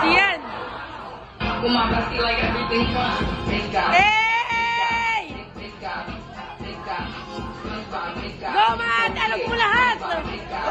Sian! Kumabasti like everything fun. Thank God. Hey! Thank God. Thank God. Thank God. Thank God. Go, man! Alam mo lahat! Thank God.